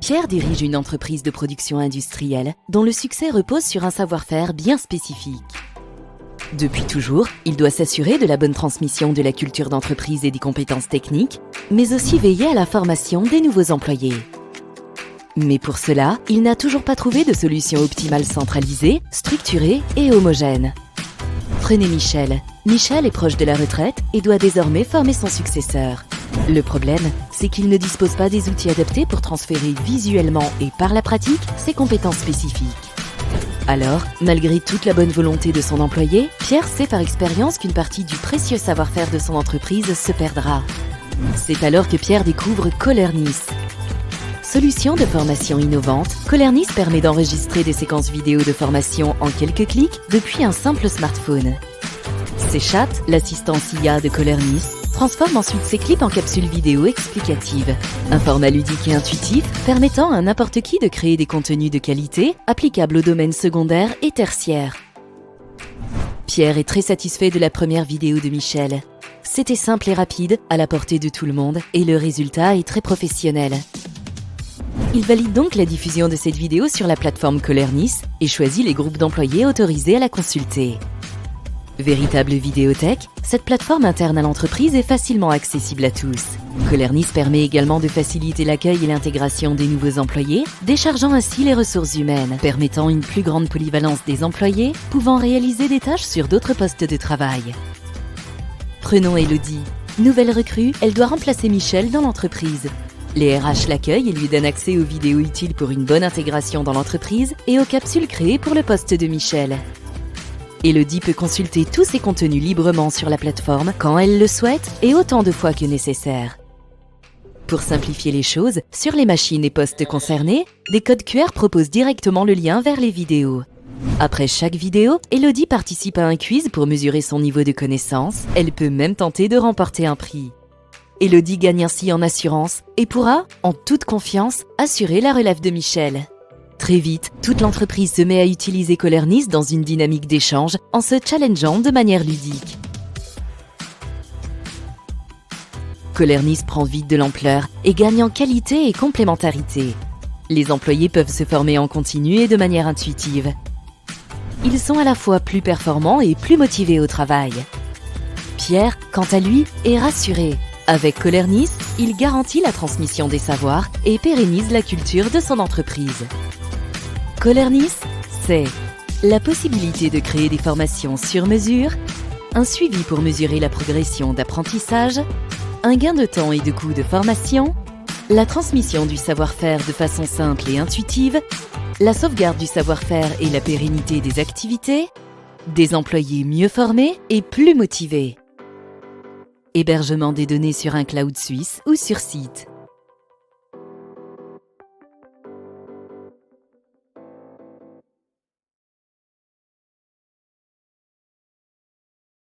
Pierre dirige une entreprise de production industrielle dont le succès repose sur un savoir-faire bien spécifique. Depuis toujours, il doit s'assurer de la bonne transmission de la culture d'entreprise et des compétences techniques, mais aussi veiller à la formation des nouveaux employés. Mais pour cela, il n'a toujours pas trouvé de solution optimale centralisée, structurée et homogène. Prenez Michel. Michel est proche de la retraite et doit désormais former son successeur. Le problème, c'est qu'il ne dispose pas des outils adaptés pour transférer visuellement et par la pratique ses compétences spécifiques. Alors, malgré toute la bonne volonté de son employé, Pierre sait par expérience qu'une partie du précieux savoir-faire de son entreprise se perdra. C'est alors que Pierre découvre Colearnis. Solution de formation innovante, Colearnis permet d'enregistrer des séquences vidéo de formation en quelques clics depuis un simple smartphone. C-Chat, l'assistance IA de Colearnis, transforme ensuite ses clips en capsules vidéo explicatives. Un format ludique et intuitif permettant à n'importe qui de créer des contenus de qualité applicables aux domaines secondaires et tertiaires. Pierre est très satisfait de la première vidéo de Michel. C'était simple et rapide, à la portée de tout le monde, et le résultat est très professionnel. Il valide donc la diffusion de cette vidéo sur la plateforme Colearnis et choisit les groupes d'employés autorisés à la consulter. Véritable vidéothèque, cette plateforme interne à l'entreprise est facilement accessible à tous. Colearnis permet également de faciliter l'accueil et l'intégration des nouveaux employés, déchargeant ainsi les ressources humaines, permettant une plus grande polyvalence des employés, pouvant réaliser des tâches sur d'autres postes de travail. Prenons Elodie. Nouvelle recrue, elle doit remplacer Michel dans l'entreprise. Les RH l'accueillent et lui donnent accès aux vidéos utiles pour une bonne intégration dans l'entreprise et aux capsules créées pour le poste de Michel. Elodie peut consulter tous ses contenus librement sur la plateforme quand elle le souhaite et autant de fois que nécessaire. Pour simplifier les choses, sur les machines et postes concernés, des codes QR proposent directement le lien vers les vidéos. Après chaque vidéo, Elodie participe à un quiz pour mesurer son niveau de connaissance. Elle peut même tenter de remporter un prix. Elodie gagne ainsi en assurance et pourra, en toute confiance, assurer la relève de Michel. Très vite, toute l'entreprise se met à utiliser Colearnis dans une dynamique d'échange en se challengeant de manière ludique. Colearnis prend vite de l'ampleur et gagne en qualité et complémentarité. Les employés peuvent se former en continu et de manière intuitive. Ils sont à la fois plus performants et plus motivés au travail. Pierre, quant à lui, est rassuré. Avec Colearnis, il garantit la transmission des savoirs et pérennise la culture de son entreprise. Colearnis, c'est la possibilité de créer des formations sur mesure, un suivi pour mesurer la progression d'apprentissage, un gain de temps et de coût de formation, la transmission du savoir-faire de façon simple et intuitive, la sauvegarde du savoir-faire et la pérennité des activités, des employés mieux formés et plus motivés. Hébergement des données sur un cloud suisse ou sur site.